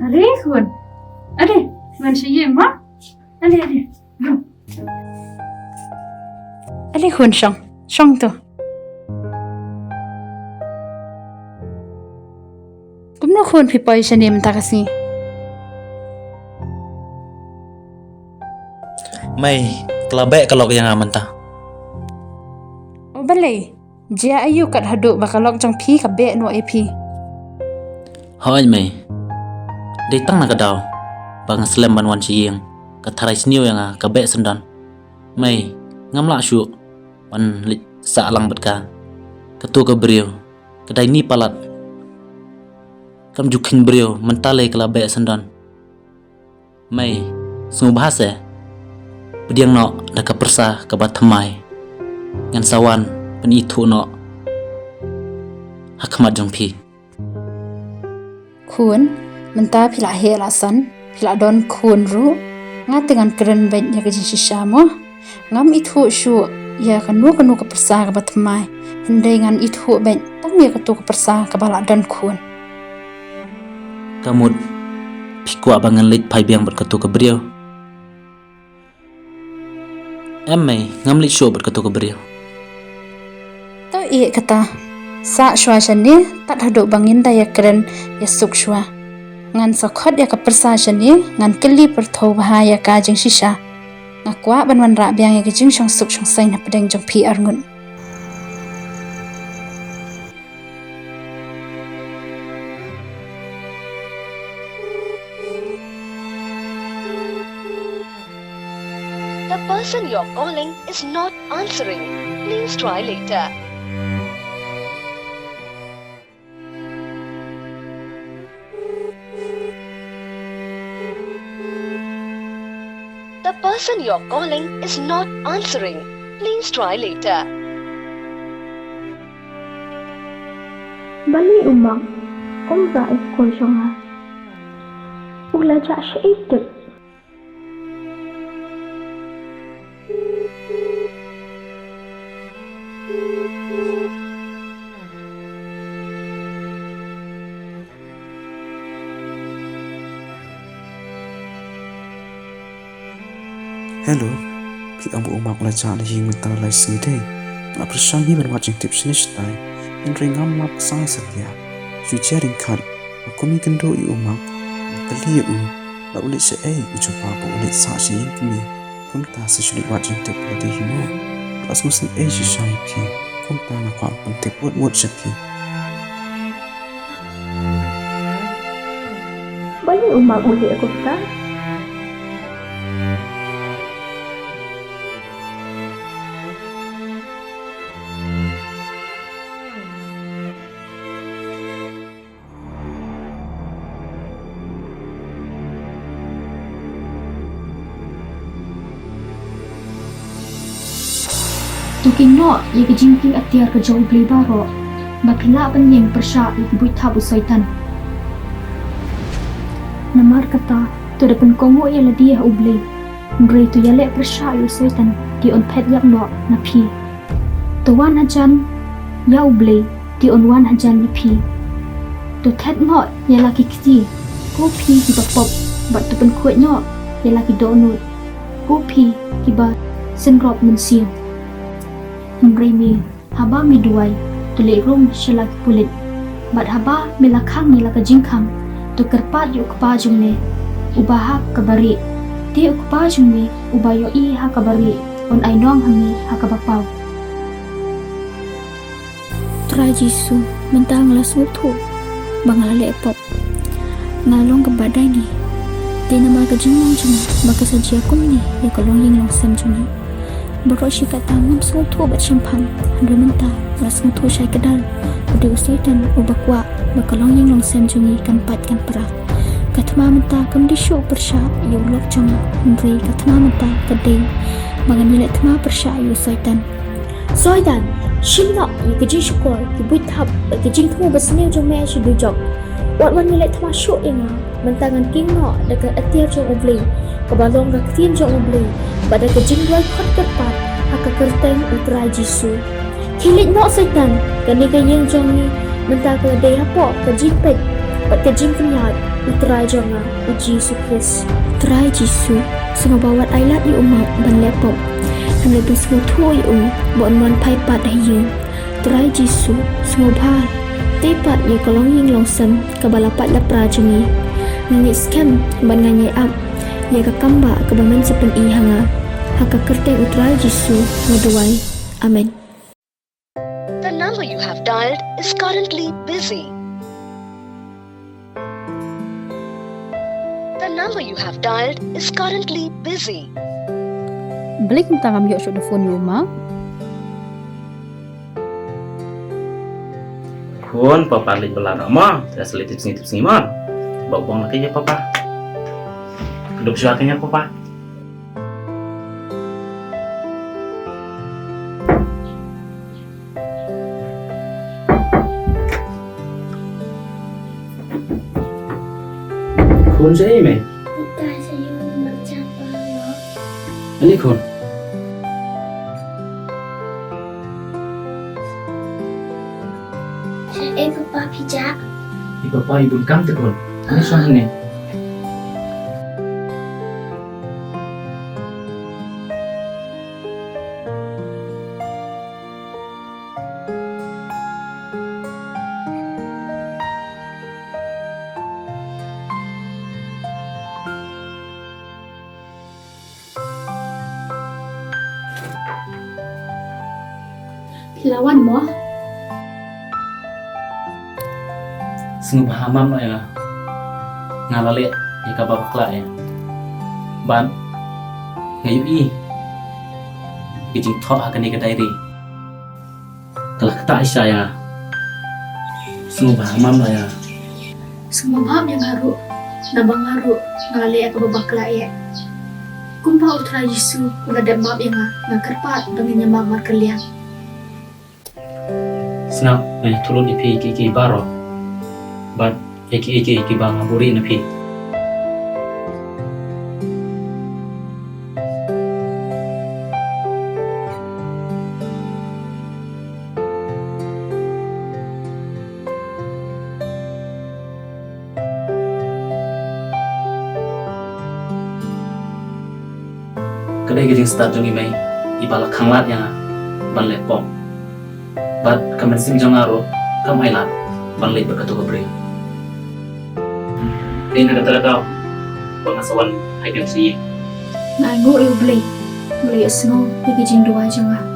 Ade kun. Ade, man siya ma. Ade. Go. Ade kun Song tu. Kumno kun pipoy siya niya menta kasi. May kelabek kalau yang aman ta. O balay. Jia ayu kat haduk bakalok jang pi kabe no AP. Hoi may. Datang nak daw. Bang slam ban wan siang. Katarai sniu yang kabek sendan. May ngamla syu. Wan lit sa lang betka. Ketu ke beriu. Kedai ni palat. Kam jukin beriu mentale kelabek sendan. May semua bahasa. Pediang nok dak persa ke batamai. Ngan sawan pen itu nok. Hakmat jong pi. Kun menta pila he lasan pila don kun ru ngat dengan keren baik ya kejin shisha mo ngam itu syu ya kanu ke persa ke batmai hendai ngan itu baik tam ya ketu ke persa ke bala don kun Kamut piku abangan lit pai biang berketu ke beriau. Emai ngam lit show berketu ke beriau. tau iya kata sa shwa shani tak haduk bangin da ya keren ya suk shwa ngan sokot ya ke persa shani ngan keli perthau bahaya ka jing shisha ngakwa ban ra biang ya kejing shong suk shong sai na pedeng jong pi arngun The person you're calling is not answering. Please try later. The person you're calling is not answering. Please try later. Bali umang. Umra ikon siya nga. Ula siya itik. Hello, pi ambu umak la cha hi menta lai si de. La prasang hi ban watching tips ni stai. En ringam map sang satya. Ju charing khat. Aku mi kendo I umak. Kali u. La ulit se i coba bu ulit sa si yin kini. Kum ta se shuli watching tip la de hi mo. La su sen e ji shai pi. Kum ta na kwa pun tip wot shati. Bali umang uli ako ta. Tuking no, ya kejingking atiar ke jauh beli baro. Bakila penyeng persya ibu tabu soitan. Namar kata, tu depan kongo ya ladiah ubli. Ngeri tu ya lek persya yu soitan di on pet yak no napi. Tuan hajan ya ubli di on wan hajan napi. Tu tet no ya laki kiti. Kopi kiba pop, bat tu pen kuat no ya laki donut. Kopi kiba senrop mensiang. Ngeri mi haba mi duai tulik rum shalak pulit bat haba milakang milaka jingkang tu kerpat yuk kepajung ne ubaha kabari ti yuk kepajung ne ubayo I ha kabari on ainong hami ha kabapau Try Jisu mentang las mutu bangalale pop ngalong ke badai ni di nama ke jingong jung maka saji aku ni ya kalong ying long sam jung Borok si kat tamam semua bat champang handra menta las mutu syai kedal udah usoitan ubakwa bakalong yang long sem jungi kampat kan perah katma menta kam di show persya yu lok jong ndri katma menta kadai manganile tma persya yu usoitan Soitan shimna yu keji syukur ki buithap keji thu basne jong me shi du jok wat wan nile tma show inga mentangan kingno dekat atiar jong ubli kebalong ga ktin jong ubli pada kejing dua kot kerpat haka kerteng utrai Jisu hilit no setan kani kayeng jong ni mentang ke daya po kejing pet pat kejing kenyat utrai jonga uji Yesus. Try Jisu, semua bawat ailat yu umak ban lepop. Han lebih semua tu yu bon man pai pat dah yu. Try Jisu, semua bhal. Tepat ye kolong ying long sem kabalapat lapra jungi. Ngangit scam ban nganyai up. Ye ka kamba ka bamen sepen I hanga. Haka kerte utrai Jisu ngaduai. Amen. The number you have dialed is currently busy. The number you have dialed is currently busy. Balik mtangam yo should phone yuma. Kun papa lit belar ma, terus lit tips ni ma. Bawa buang lagi ya papa. Kedua suatnya papa. Kun saya me. Utrai saya macam apa? Ini kun. Saya papa pijak. Di papa ibu kam tu kun. Ini suami ni. Lawan mo? Sungguh pahamam lah ya. Ngalalik ya kabar kelak ya. Ban ngayu I. Kijing thok akan ni kedai ri. Telah ketak Aisyah ya. Sungguh pahamam lah ya. Semua maaf yang ngaru. Nabang ngaru. Ngalali aku babak layak. Kumpa utrai Yesu. Udah ada maaf yang ngakerpat dengan nyamang markeliang. Senang turun di pi baro. Ban iki bang ngaburi na pi. Kedai kijing start jungi mai ibala khanglat yang ban lepom. Bat kamen sim jangaro kam ailat ban lep berkatu kebre. Ini kata kau pengasawan hai si. Ngangu eu blei. Blei asno, pergi jing dua jangan.